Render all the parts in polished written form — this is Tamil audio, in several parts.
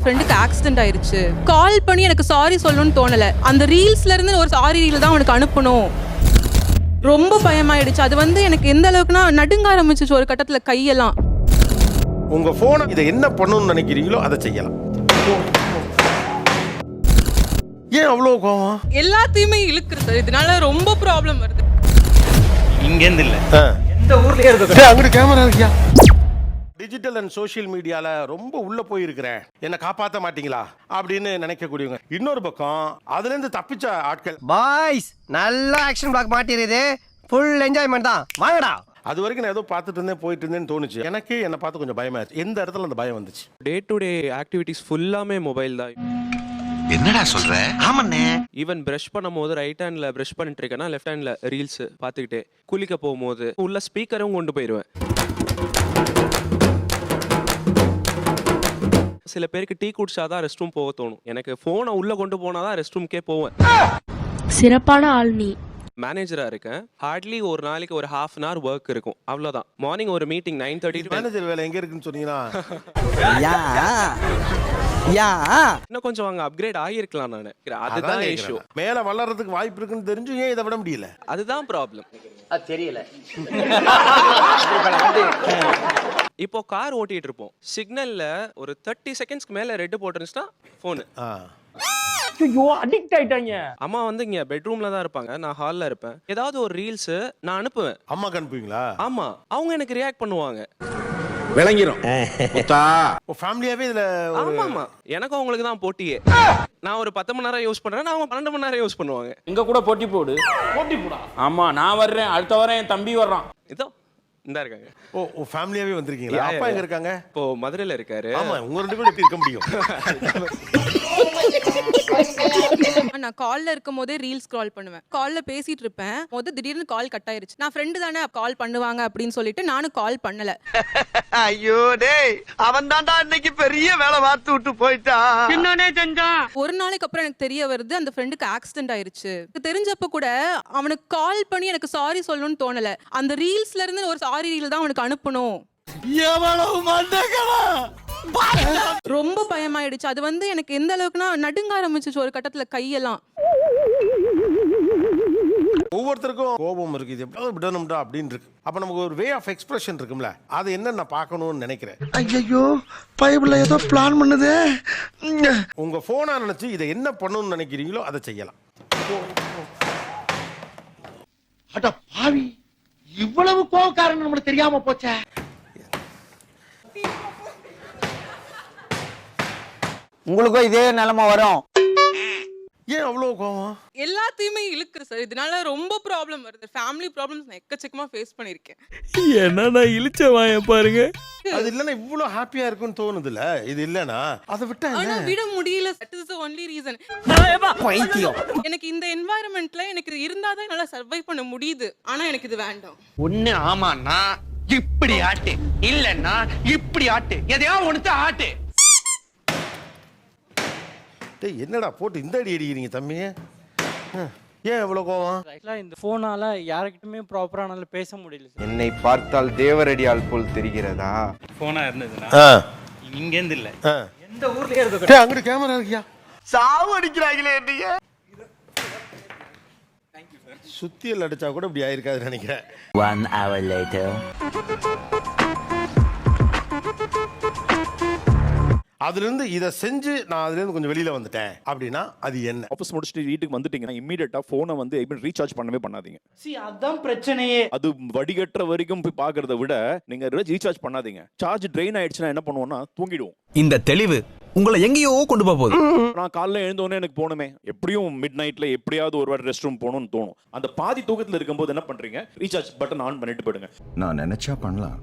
ஃப்ரெண்டுக்கு ஆக்சிடென்ட் ஆயிருச்சு. கால் பண்ணி எனக்கு சாரி சொல்லணும்னு தோணல. அந்த ரீல்ஸ்ல இருந்து ஒரு சாரி ரீல் தான் அவனுக்கு அனுப்பணும். ரொம்ப பயமாயிடுச்சு. அது எனக்கு எந்த அளவுக்குனா நடுங்க ஆரம்பிச்சிச்சு ஒரு கட்டத்துல கையெல்லாம். உங்க போனை இதை என்ன பண்ணணும்னு நினைக்கிறீங்களோ அதை செய்யலாம். ஏன் அவ்வளோ கோவம்? எல்லாத்தையுமே இழுக்குது சார். இதனால ரொம்ப ப்ராப்ளம் வருது. இங்கேருந்து இல்ல எந்த ஊர்லயே இருக்கு. அங்கிட்டு கேமரா இருக்கியா? டிஜிட்டல் அண்ட் சோஷியல் மீடியால ரொம்ப உள்ள போயிருக்கிறேன், என்ன காப்பாற்ற மாட்டீங்களா அப்படின்னு நினைக்கக்கூடியவங்க. இன்னொரு பக்கம் அதுல இருந்து தப்பிச்ச ஆட்கள். பாய்ஸ் நல்ல ஆக்ஷன் பிளாக் மாட்டிருது. ஃபுல் என்ஜாய்மெண்ட் தான், வாங்கடா. அது வரைக்கும் நான் ஏதோ பார்த்துட்டு இருந்தேன், போயிட்டு இருந்தேன்னு தோணுச்சு. எனக்கு என்ன பார்த்து கொஞ்சம் பயமாச்சு. எந்த இடத்துல அந்த பயம் வந்துச்சு? டே டு டே ஆக்டிவிட்டிஸ் ஃபுல்லாமே மொபைல் தான். என்னடா சொல்ற? ஆமாண்ணே. ஈவன் பிரஷ் பண்ணும்போது ரைட் ஹேண்ட்ல பிரஷ் பண்ணிட்டு இருக்கேன்னா லெஃப்ட் ஹேண்ட்ல ரீல்ஸ் பார்த்துக்கிட்டே, குளிக்க போகும்போது உள்ள ஸ்பீக்கரும் கொண்டு போயிடுவேன். சில பேருக்கு டீ குடிச்சாதான் ரெஸ்ட் ரூம் போக தோணும். எனக்கு போனை உள்ள கொண்டு போனாதான் ரெஸ்ட் ரூம்க்கே போவேன். சிறப்பான ஆள் நீ. மேனேஜரா இருக்கேன். ஹார்ட்லி ஒரு நாளைக்கு ஒரு ½ hour ஒர்க் இருக்கும், அவ்வளவுதான். மார்னிங் ஒரு மீட்டிங் 9:30. மேனேஜர் வேலை எங்க இருக்குன்னு சொன்னீங்கன்னா இன்னும் கொஞ்சம் வாங்க அப்கிரேட் ஆகியிருக்கலாம். நான் அதுதான் இஷ்யூ. மேல வளர்றதுக்கு வாய்ப்பு இருக்குன்னு தெரிஞ்சு ஏன் இதை விட முடியல? அதுதான் ப்ராப்ளம். அது தெரியல. இப்போ கார் ஓட்டிட்டு இருப்போம், சிக்னல்ல ஒரு 30 செகண்ட்ஸ்க்கு மேல ரெட் போட்டுருந்துச்சுன்னா போனு. ஐயோ அடிக்ட் ஆயிட்டாங்க. அம்மா இங்க பெட்ரூம்ல தான் இருப்பாங்க, நான் ஹால்ல இருப்பேன். ஏதாவது ஒரு ரீல்ஸ் நான் அனுப்புவேன். அம்மாக்கு அனுப்புவீங்களா? ஆமா, அவங்க எனக்கு ரியாக்ட் பண்ணுவாங்க. விளங்கிரும். ஃபேமிலியாவே இதுல ஆமா, எனக்கு அவங்களுக்கு தான் போட்டியே. நான் ஒரு 10 மணி நேரம் யூஸ் பண்றேன், அவங்க 12 மணி நேரம் யூஸ் பண்ணுவாங்க. எங்க கூட போட்டி போடு. போட்டி போடா. ஆமா, நான் வர்றேன், அடுத்த வாரம் என் தம்பி வர்றான். இதோ இந்தா இருக்காங்க. ஓ ஃபேமிலியாவே வந்திருக்கீங்களா? அப்பா எங்க இருக்காங்க? இப்போ மதுரையில இருக்காரு. ஆமா, உங்க ரெண்டு பேரும் எப்படி இருக்க முடியும்? நான் கால்ல இருக்கும் போதே ரீல் ஸ்க்ரால் பண்ணுவேன். கால்ல பேசிட்டு இருப்பேன், திடீர்னு கால் கட் ஆயிருச்சு. நான் ஃப்ரெண்டு தானே கால் பண்ணுவாங்க அப்படின்னு சொல்லிட்டு நானும் கால் பண்ணல. ஐயோ டேய், அவன் தான்டா இன்னைக்கு பெரிய வேலை பார்த்து விட்டு போயிட்டான். என்னனே செஞ்சான்? ஒரு நாளைக்கு அப்புறம் எனக்கு தெரிய வருது அந்த ஃப்ரெண்டுக்கு ஆக்சிடென்ட் ஆயிருச்சு. தெரிஞ்சப்ப கூட அவனுக்கு கால் பண்ணி எனக்கு சாரி சொல்லணும்னு தோணல. அந்த ரீல்ஸ்ல இருந்து ஒரு சாரி ரீல் தான் அவனுக்கு அனுப்பணும். ரொம்ப பயமாயிடுச்சு. அது எனக்கு எந்த அளவுக்குனா நடுங்க ஆரம்பிச்சிச்சு ஒரு கட்டத்துல கையெல்லாம். ஒவ்வொருத்தருக்கும் கோபம் இருக்கு, இது எப்படியாவது விடணும்டா அப்படின்னு இருக்கு. அப்ப நமக்கு ஒரு வே ஆஃப் எக்ஸ்பிரஷன் இருக்கும்ல, அது என்ன நான் பார்க்கணும்னு நினைக்கிறேன். ஐயோ பைபிள்ல ஏதோ பிளான் பண்ணுதே. உங்க போனா நினைச்சு இதை என்ன பண்ணணும்னு நினைக்கிறீங்களோ அதை செய்யலாம். அட பாவி, இவ்வளவு கோவக்காரன் நம்மளுக்கு தெரியாம போச்சே. உங்களுக்கும் இதே நிலைமை வரும். ஏன் அவ்வளவு கோவம்? எல்லாத்தையுமே இழுக்குது சார். இதனால ரொம்ப ப்ராப்ளம் வருது. ஃபேமிலி ப்ராப்ளம்ஸ் நான் எக்கச்சக்கமா ஃபேஸ் பண்ணிருக்கேன். என்னடா இழுச்ச வாய பாருங்க. அது இல்லனா இவ்வளவு ஹாப்பியா இருக்குன்னு தோணுதுல. இது இல்லனா அதை விட்டா ஆனா விட முடியல. That is the only reason. எனக்கு இந்த என்வாயரன்மென்ட்ல எனக்கு இது இருந்தா தான் என்னால சர்வை பண்ண முடியுது. ஆனா எனக்கு இது வேண்டாம். ஒண்ணு ஆமான்னா இப்படி ஆட்டு, இல்லன்னா இப்படி ஆட்டு, எதையா ஒண்ணுத்த ஆட்டு. டேய் என்னடா போட்டு இந்த அடி அடிக்கிறீங்க தம்பி? ஏன் இவ்வளவு கோவம்? இந்த போனால யார்கிட்டயுமே ப்ராப்பரானால பேச முடியல. என்னை பார்த்தால் தேவரடியால் போல் தெரிகிறதா? போனா இருந்ததுன்னா இங்கேருந்து இல்ல எந்த ஊர்லயே இருக்கு. அங்கிட்டு கேமரா இருக்கியா? சாவு அடிக்கிறாங்களே நீங்க. சுத்தியல் அடிச்சா கூட இப்படி ஆயிருக்காதுன்னு நினைக்கிறேன். 1 hour later. அதுல இருந்து இதை செஞ்சு நான் அதுல இருந்து கொஞ்சம் வெளியில வந்துட்டேன் அப்படின்னா அது என்ன? ஆஃபீஸ் முடிச்சுட்டு வீட்டுக்கு வந்துட்டீங்கன்னா இம்மீடியட்டா போனை ரீசார்ஜ் பண்ணவே பண்ணாதீங்க. அதான் பிரச்சனையே. அது வடிகட்டுற வரைக்கும் போய் பாக்குறத விட நீங்க ரீசார்ஜ் பண்ணாதீங்க. சார்ஜ் ட்ரெயின் ஆயிடுச்சுன்னா என்ன பண்ணுவோம்னா தூங்கிடுவோம். இந்த தெளிவு உங்களை எங்கேயோ கொண்டு போகுது. நான் காலைல எழுந்தோடனே எனக்கு போகணுமே, எப்படியும் மிட் நைட்ல எப்படியாவது ஒரு வாட்டி ரெஸ்ட் ரூம் போகணும்னு தோணும். அந்த பாதி தூக்கத்துல இருக்கும்போது என்ன பண்றீங்க? ரீசார்ஜ் பட்டன் ஆன் பண்ணிட்டு போயிடுங்க. நான் நினைச்சா பண்ணலாம்,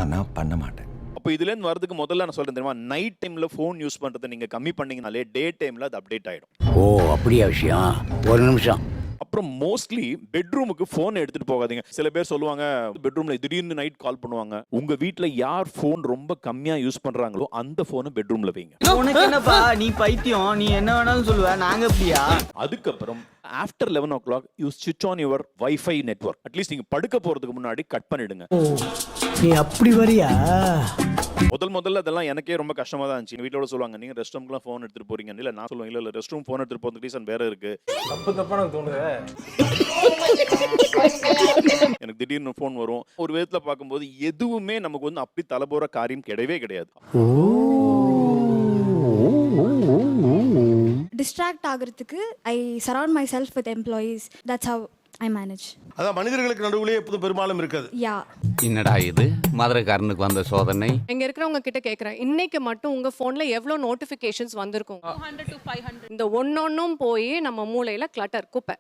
ஆனா பண்ண மாட்டேன். அப்போ இதுல இருந்து வரதுக்கு முதல்ல நான் சொல்றேன் தெரியுமா, நைட் டைம்ல போன் யூஸ் பண்றதை நீங்க கம்மி பண்ணீங்கனாலே டே டைம்ல அது அப்டேட் ஆயிடும். ஓ அப்படியா விஷயம்? ஒரு நிமிஷம். அப்புறம் மோஸ்ட்லி பெட்ரூமுக்கு போன் எடுத்துட்டு போகாதீங்க. சில பேர் சொல்லுவாங்க பெட்ரூம்ல திடீர்னு நைட் கால் பண்ணுவாங்க. உங்க வீட்ல யார் போன் ரொம்ப கம்மியா யூஸ் பண்றாங்களோ அந்த போனை பெட்ரூம்ல வைங்க. உனக்கு என்னப்பா, நீ பைத்தியம், நீ என்ன வேணாலும் சொல்லுவ, நாங்க அப்படியா? அதுக்கப்புறம் ஆஃப்டர் 11 o'clock யூ ஸ்விட்ச் on your wifi network. At least நீங்க படுக்க போறதுக்கு முன்னாடி கட் பண்ணிடுங்க. நீ அப்படி வரியா? முதல்ல அதெல்லாம் எனக்கே ரொம்ப கஷ்டமா தான் இருந்துச்சு. வீட்டோட சொல்லுவாங்க, நீங்க ரெஸ்ட் ரூம்க்குலாம் ஃபோன் எடுத்துட்டு போறீங்க. இல்ல நான் சொல்லுவேன், இல்ல ரெஸ்ட் ரூம் ஃபோன் எடுத்துட்டு போறதுக்கு ரீசன் வேற இருக்கு. தப்பா எனக்கு தோணுது. எனக்கு திடீர்னு ஃபோன் வரும். ஒரு விதத்துல பார்க்கும்போது எதுவுமே நமக்கு வந்து அப்படி தலைபோற காரியம் கிடையவே கிடையாது. டிஸ்ட்ராக்ட் ஆகிறதுக்கு I surround myself with employees. That's how I manage. அதான் மனிதர்களுக்கு நடுவுலயே எப்போதும் பெரும்பாலும் இருக்காது. யா. என்னடா இது மதுரைக்காரனுக்கு வந்த சோதனை? இங்க இருக்கிறவங்க கிட்ட கேக்குறேன், இன்னைக்கு மட்டும் உங்க போன்ல எவ்வளவு நோட்டிபிகேஷன்ஸ் வந்திருக்கும்? 200 to 500. இந்த ஒன்னொன்னும் போய் நம்ம மூளையில கிளட்டர் குப்பை.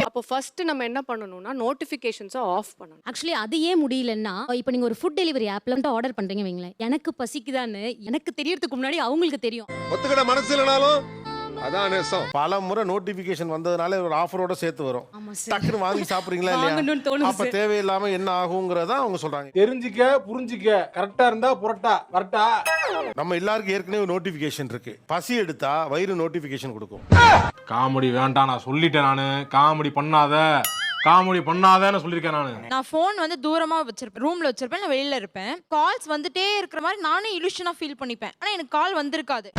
அப்போ ஃபர்ஸ்ட் நம்ம என்ன பண்ணணும்னா நோட்டிபிகேஷன்ஸை ஆஃப் பண்ணணும். ஆக்சுவலி அது ஏன் முடியலன்னா, இப்போ நீங்க ஒரு ஃபுட் டெலிவரி ஆப்ல வந்து ஆர்டர் பண்றீங்க வைங்களேன், எனக்கு பசிக்குதான்னு எனக்கு தெரியறதுக்கு முன்னாடி அவங்களுக்கு தெரியும். ஒத்துக்கிட மனசு இல்லனாலும் அதான் நேசம். பல முறை நோட்டிபிகேஷன் வந்ததுனால ஒரு ஆஃபரோட சேர்த்து வரும். ஆமா சார். டக்குன்னு வாங்கி சாப்பிடுறீங்களா வாங்கணும்னு இல்லையா? தோணுது அப்ப தேவையில்லாம என்ன ஆகுங்கிறத அவங்க சொல்றாங்க. தெரிஞ்சுக்க புரிஞ்சுக்க கரெக்டா இருந்தா புரட்டா கரெக்டா. நம்ம எல்லாருக்கும் ஏற்கனவே நோட்டிபிகேஷன் இருக்கு. பசி எடுத்தா வயிறு நோட்டிபிகேஷன் கொடுக்கும். காமெடி வேண்டாம், நான் சொல்லிட்டேன். நானு காமெடி பண்ணாதன்னு சொல்லியிருக்கேன். நான் ஃபோன் வந்து தூரமா வச்சிருப்பேன், ரூம்ல வச்சிருப்பேன், நான் வெளியில இருப்பேன். கால்ஸ் வந்துட்டே இருக்கிற மாதிரி நானே இலுஷனா ஃபீல் பண்ணிப்பேன். ஆனா எனக்கு கால் வந்திருக்காது.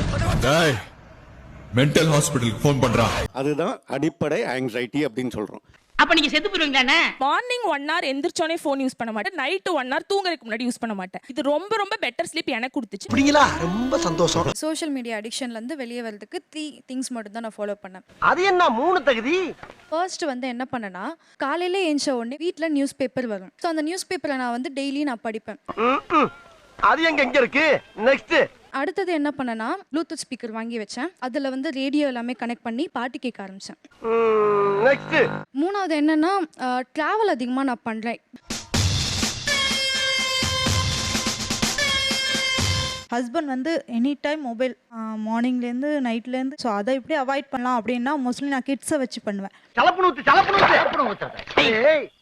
மென்டல் ஹாஸ்பிடலுக்கு ஃபோன் பண்றான். அதுதான் அடிப்படை ஆங்ஸைட்டி அப்படின்னு சொல்றோம். அப்ப நீங்க செத்து போடுவீங்களானே? மார்னிங் 1 hour எந்திரச்சோனே ஃபோன் யூஸ் பண்ண மாட்டேன். நைட்டு 1 hour தூங்குறதுக்கு முன்னாடி யூஸ் பண்ண மாட்டேன். இது ரொம்ப ரொம்ப பெட்டர் ஸ்லீப் எனக்கு கொடுத்துச்சு. அப்படிங்களா? ரொம்ப சந்தோஷம். சோஷியல் மீடியா அடிக்ஷன்ல இருந்து வெளியே வரதுக்கு 3 திங்ஸ் மட்டும் தான் நான் ஃபாலோ பண்ணேன். அது என்ன 3 தகுதி? ஃபர்ஸ்ட் வந்து என்ன பண்ணனா, காலையில ஏஞ்ச உடனே வீட்ல நியூஸ் பேப்பர் வரும். ஸோ அந்த நியூஸ் பேப்பரை நான் வந்து டெய்லி நான் படிப்பேன். அது எங்க இருக்கு? நெக்ஸ்ட் அடுத்தது என்ன பண்ணனா, ப்ளூடூத் ஸ்பீக்கர் வாங்கி வச்சேன். அதில் வந்து ரேடியோ எல்லாமே கனெக்ட் பண்ணி பாட்டு கேட்க ஆரம்பித்தேன். நெக்ஸ்ட் மூணாவது என்னன்னா, ட்ராவல் அதிகமாக நான் பண்ணுறேன். ஹஸ்பண்ட் வந்து எனி டைம் மொபைல், மார்னிங்லேருந்து நைட்லேருந்து. ஸோ அதை எப்படி அவாய்ட் பண்ணலாம் அப்படின்னா, மோஸ்ட்லி நான் கிட்ஸை வச்சு பண்ணுவேன்.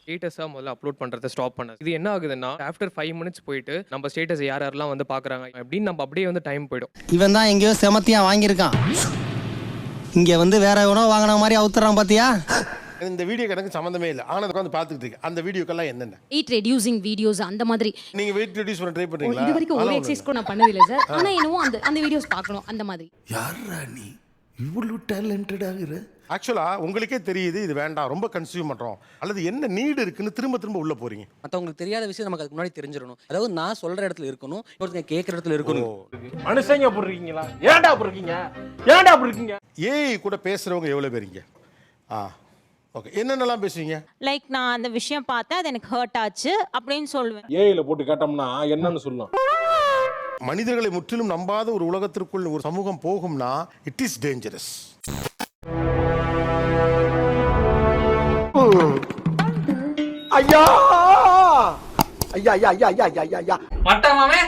ஸ்டேட்டஸா முதல்ல அப்லோட் பண்றதை ஸ்டாப் பண்ண. இது என்ன ஆகுதுன்னா, ஆஃப்டர் 5 minutes போயிட்டு நம்ம ஸ்டேட்டஸ் யார் யாரெல்லாம் வந்து பாக்குறாங்க அப்படின்னு நம்ம அப்படியே வந்து டைம் போயிடும். இவன் தான் எங்கேயோ செமத்தியா வாங்கியிருக்கான். இங்க வந்து வேற எவனோ வாங்கின மாதிரி அவுத்துறான் பாத்தியா? இந்த வீடியோ எனக்கு சம்மந்தமே இல்லை. ஆனால் உட்காந்து பார்த்துட்டு இருக்கு. அந்த வீடியோக்கெல்லாம் என்னென்ன? வெயிட் ரெடியூசிங் வீடியோஸ் அந்த மாதிரி. நீங்க வெயிட் ரெடியூஸ் பண்ண ட்ரை பண்றீங்களா? இது வரைக்கும் ஒரு எக்ஸசைஸ் கூட நான் பண்ணதில்லை சார். ஆனா என்னவோ அந்த வீடியோஸ் பார்க்கணும் அந்த மாதிரி. யாரா நீ இவ்வளவு டேலண்டட் ஆகுற? ஆக்சுவலா உங்களுக்கே தெரியுது இது வேண்டாம், ரொம்ப கன்சியூம் பண்றோம், அல்லது என்ன நீடு இருக்குன்னு திரும்ப உள்ள போறீங்க. மற்றவங்களுக்கு தெரியாத விஷயம் நமக்கு அதுக்கு முன்னாடி தெரிஞ்சிடணும். அதாவது நான் சொல்ற இடத்துல இருக்கணும், ஒருத்தங்க கேட்குற இடத்துல இருக்கணும். மனுஷங்க போடுறீங்களா? ஏன்டா போடுறீங்க? ஏஐ கூட பேசுறவங்க எவ்வளவு பேருங்க? ஓகே, என்னென்னலாம் பேசுவீங்க? லைக் நான் அந்த விஷயம் பார்த்தேன், அது எனக்கு ஹர்ட் ஆச்சு அப்படின்னு சொல்லுவேன். ஏஐல போட்டு கேட்டோம்னா என்னன்னு சொல்லலாம். மனிதர்களை முற்றிலும் நம்பாத ஒரு உலகத்திற்குள் ஒரு சமூகம் போகும்னா இட் இஸ் டேஞ்சரஸ். ஐயா ஐயா ஐயா ஐயா ஐயா ஐயா ஐயா மட்டமாவே